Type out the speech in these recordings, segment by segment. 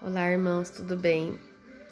Olá, irmãos, tudo bem?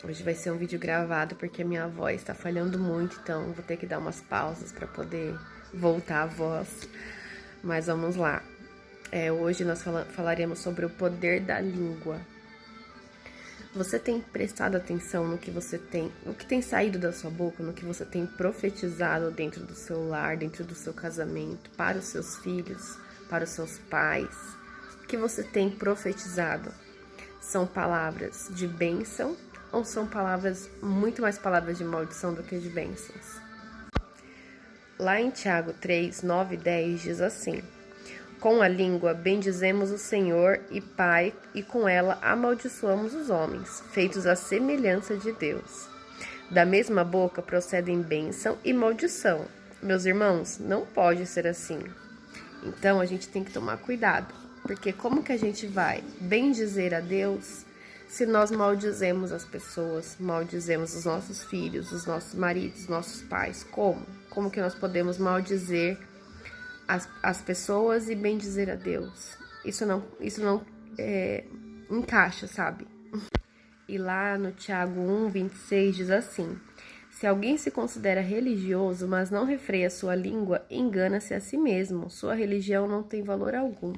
Hoje vai ser um vídeo gravado porque a minha voz tá falhando muito, então vou ter que dar umas pausas para poder voltar a voz. Mas vamos lá. Hoje nós falaremos sobre o poder da língua. Você tem prestado atenção no que você tem, no que tem saído da sua boca, no que você tem profetizado dentro do seu lar, dentro do seu casamento, para os seus filhos, para os seus pais? O que você tem profetizado? São palavras de bênção ou são palavras, muito mais palavras de maldição do que de bênçãos? Lá em Tiago 3, 9 e 10 diz assim: com a língua bendizemos o Senhor e Pai, e com ela amaldiçoamos os homens, feitos à semelhança de Deus. Da mesma boca procedem bênção e maldição. Meus irmãos, não pode ser assim. Então a gente tem que tomar cuidado, porque como que a gente vai bendizer a Deus se nós maldizemos as pessoas, maldizemos os nossos filhos, os nossos maridos, os nossos pais? Como? Como que nós podemos maldizer as pessoas e bendizer a Deus? Isso não encaixa, sabe? E lá no Tiago 1, 26 diz assim: se alguém se considera religioso, mas não refreia sua língua, engana-se a si mesmo. Sua religião não tem valor algum.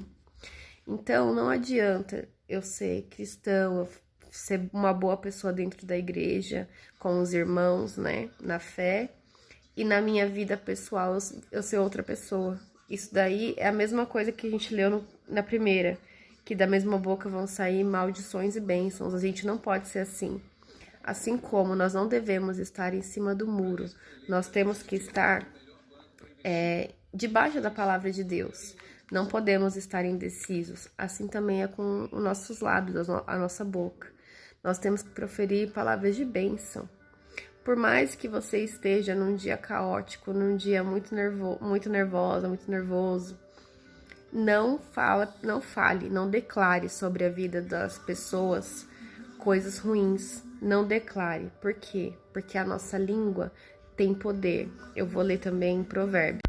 Então, não adianta eu ser cristão, eu ser uma boa pessoa dentro da igreja, com os irmãos, né, na fé, e na minha vida pessoal eu ser outra pessoa. Isso daí é a mesma coisa que a gente leu na primeira, que da mesma boca vão sair maldições e bênçãos. A gente não pode ser assim. Assim como nós não devemos estar em cima do muro, nós temos que estar debaixo da palavra de Deus. Não podemos estar indecisos. Assim também é com os nossos lábios, a nossa boca. Nós temos que proferir palavras de bênção. Por mais que você esteja num dia caótico, num dia muito nervosa, muito nervoso, não fale, não declare sobre a vida das pessoas coisas ruins. Não declare. Por quê? Porque a nossa língua tem poder. Eu vou ler também em Provérbios.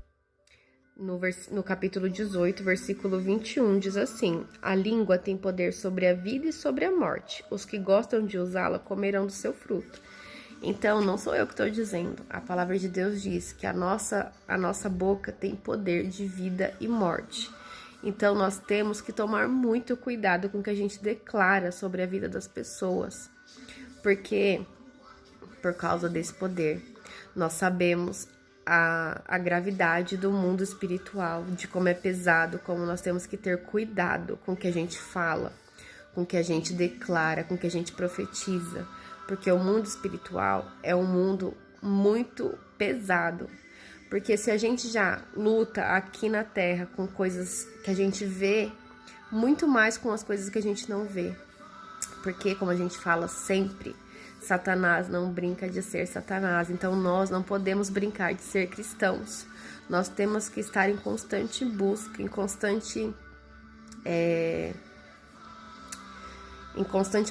No capítulo 18, versículo 21, diz assim: a língua tem poder sobre a vida e sobre a morte. Os que gostam de usá-la comerão do seu fruto. Então, não sou eu que estou dizendo. A palavra de Deus diz que a nossa boca tem poder de vida e morte. Então, nós temos que tomar muito cuidado com o que a gente declara sobre a vida das pessoas. Porque, por causa desse poder, nós sabemos a gravidade do mundo espiritual, de como é pesado, como nós temos que ter cuidado com o que a gente fala, com o que a gente declara, com o que a gente profetiza, porque o mundo espiritual é um mundo muito pesado. Porque se a gente já luta aqui na Terra com coisas que a gente vê, muito mais com as coisas que a gente não vê. Porque, como a gente fala sempre, Satanás não brinca de ser Satanás. Então, nós não podemos brincar de ser cristãos. Nós temos que estar em constante busca, em constante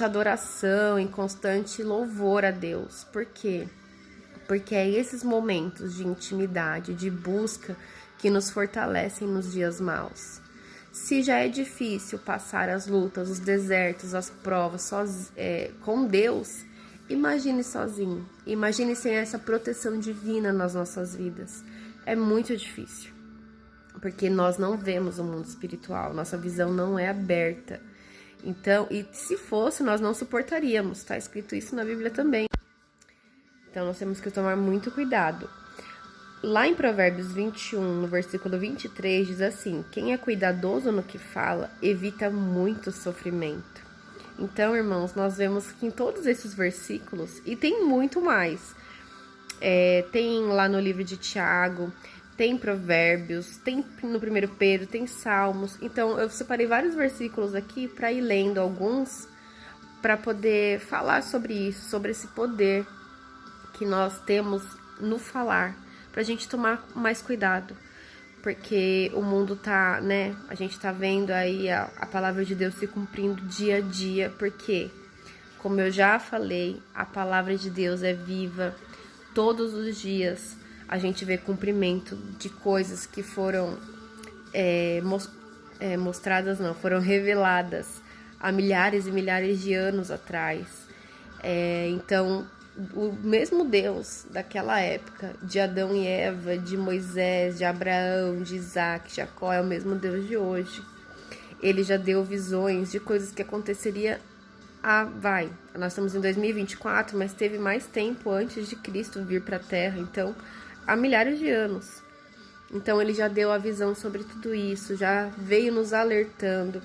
adoração, em constante louvor a Deus. Por quê? Porque é esses momentos de intimidade, de busca, que nos fortalecem nos dias maus. Se já é difícil passar as lutas, os desertos, as provas com Deus, imagine sozinho. Imagine sem essa proteção divina nas nossas vidas. É muito difícil, porque nós não vemos o mundo espiritual, nossa visão não é aberta. Então, e se fosse, nós não suportaríamos. Está escrito isso na Bíblia também. Então, nós temos que tomar muito cuidado. Lá em Provérbios 21, no versículo 23, diz assim: quem é cuidadoso no que fala, evita muito sofrimento. Então, irmãos, nós vemos que em todos esses versículos, e tem muito mais, tem lá no livro de Tiago, tem Provérbios, tem no 1 Pedro, tem Salmos. Então, eu separei vários versículos aqui para ir lendo alguns, para poder falar sobre isso, sobre esse poder que nós temos no falar, pra gente tomar mais cuidado, porque o mundo tá, né, a gente tá vendo aí a palavra de Deus se cumprindo dia a dia, porque, como eu já falei, a palavra de Deus é viva. Todos os dias a gente vê cumprimento de coisas que foram mostradas, não, foram reveladas há milhares e milhares de anos atrás. Então, o mesmo Deus daquela época, de Adão e Eva, de Moisés, de Abraão, de Isaac, Jacó, é o mesmo Deus de hoje. Ele já deu visões de coisas que aconteceria nós estamos em 2024, mas teve mais tempo antes de Cristo vir para a Terra, então há milhares de anos. Então ele já deu a visão sobre tudo isso, já veio nos alertando.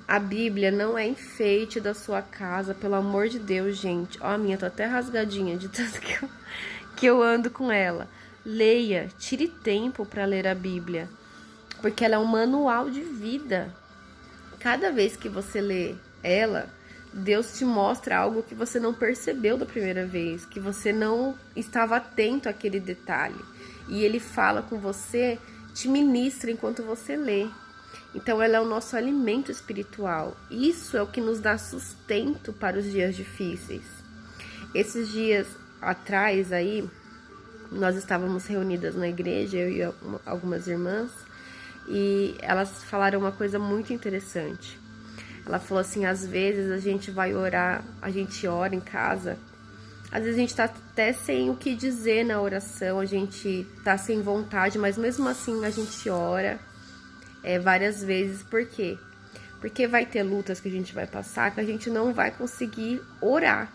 A Bíblia não é enfeite da sua casa, pelo amor de Deus, gente. Ó, a minha tô até rasgadinha de tanto que eu ando com ela. Leia, tire tempo para ler a Bíblia, porque ela é um manual de vida. Cada vez que você lê ela, Deus te mostra algo que você não percebeu da primeira vez, que você não estava atento àquele detalhe. E ele fala com você, te ministra enquanto você lê. Então ela é o nosso alimento espiritual. Isso é o que nos dá sustento para os dias difíceis. Esses dias atrás aí, nós estávamos reunidas na igreja, eu e algumas irmãs, e elas falaram uma coisa muito interessante. Ela falou assim, às vezes a gente vai orar, a gente ora em casa, às vezes a gente tá até sem o que dizer na oração, a gente tá sem vontade, mas mesmo assim a gente ora várias vezes. Por quê? Porque vai ter lutas que a gente vai passar que a gente não vai conseguir orar.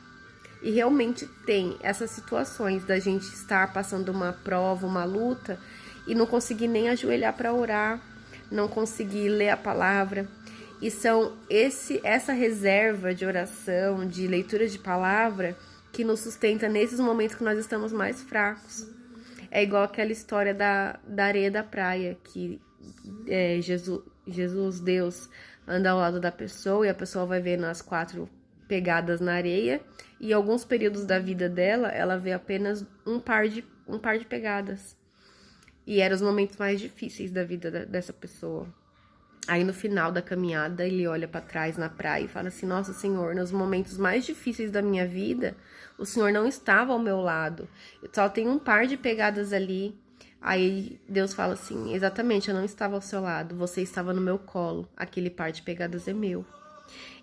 E realmente tem essas situações da gente estar passando uma prova, uma luta, e não conseguir nem ajoelhar para orar, não conseguir ler a palavra. E são essa reserva de oração, de leitura de palavra, que nos sustenta nesses momentos que nós estamos mais fracos. É igual aquela história da areia da praia, que Jesus, Deus, anda ao lado da pessoa e a pessoa vai vendo as 4 pegadas na areia, e em alguns períodos da vida dela, ela vê apenas um par de pegadas. E eram os momentos mais difíceis da vida dessa pessoa. Aí no final da caminhada, ele olha para trás na praia e fala assim, nossa, Senhor, nos momentos mais difíceis da minha vida, o Senhor não estava ao meu lado. Eu só tenho um par de pegadas ali. Aí Deus fala assim, exatamente, eu não estava ao seu lado, você estava no meu colo, aquele par de pegadas é meu.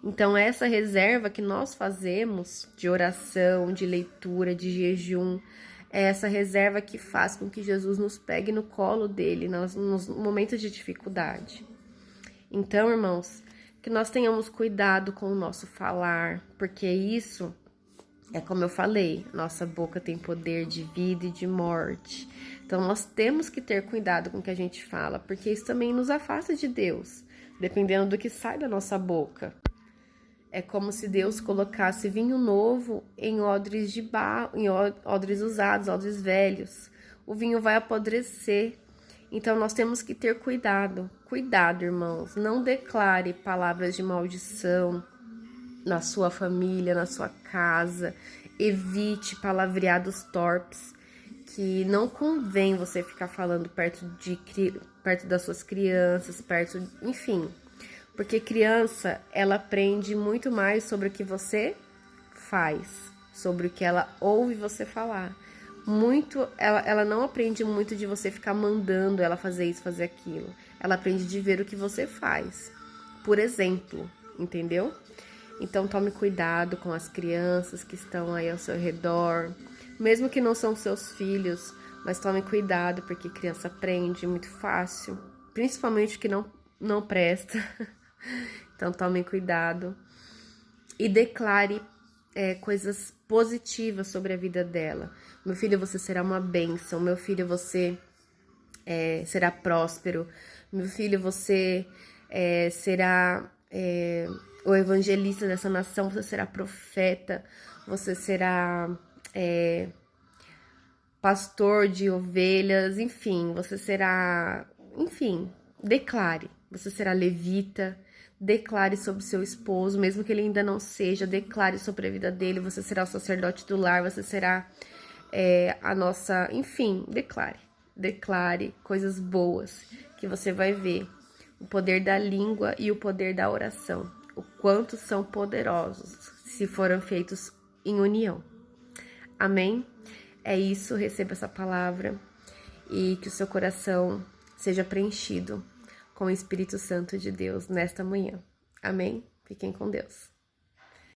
Então essa reserva que nós fazemos de oração, de leitura, de jejum, é essa reserva que faz com que Jesus nos pegue no colo dele nos momentos de dificuldade. Então, irmãos, que nós tenhamos cuidado com o nosso falar, porque isso é como eu falei, nossa boca tem poder de vida e de morte. Então, nós temos que ter cuidado com o que a gente fala, porque isso também nos afasta de Deus, dependendo do que sai da nossa boca. É como se Deus colocasse vinho novo em odres de barro, em odres usados, odres velhos. O vinho vai apodrecer. Então, nós temos que ter cuidado. Cuidado, irmãos. Não declare palavras de maldição na sua família, na sua casa. Evite palavreados torpes, que não convém você ficar falando perto das suas crianças, enfim. Porque criança, ela aprende muito mais sobre o que você faz, sobre o que ela ouve você falar. Ela não aprende muito de você ficar mandando ela fazer isso, fazer aquilo. Ela aprende de ver o que você faz, por exemplo, entendeu? Então tome cuidado com as crianças que estão aí ao seu redor, mesmo que não são seus filhos, mas tome cuidado, porque criança aprende muito fácil, principalmente o que não presta. Então tome cuidado e declare coisas positivas sobre a vida dela. Meu filho, você será uma bênção. Meu filho, você será próspero. Meu filho, você será o evangelista dessa nação. Você será profeta. Você será pastor de ovelhas. Enfim, você será... Enfim, declare. Você será levita. Declare sobre seu esposo, mesmo que ele ainda não seja, declare sobre a vida dele, você será o sacerdote do lar, você será a nossa... Enfim, declare coisas boas, que você vai ver o poder da língua e o poder da oração, o quanto são poderosos se foram feitos em união. Amém? É isso, receba essa palavra e que o seu coração seja preenchido com o Espírito Santo de Deus nesta manhã. Amém? Fiquem com Deus.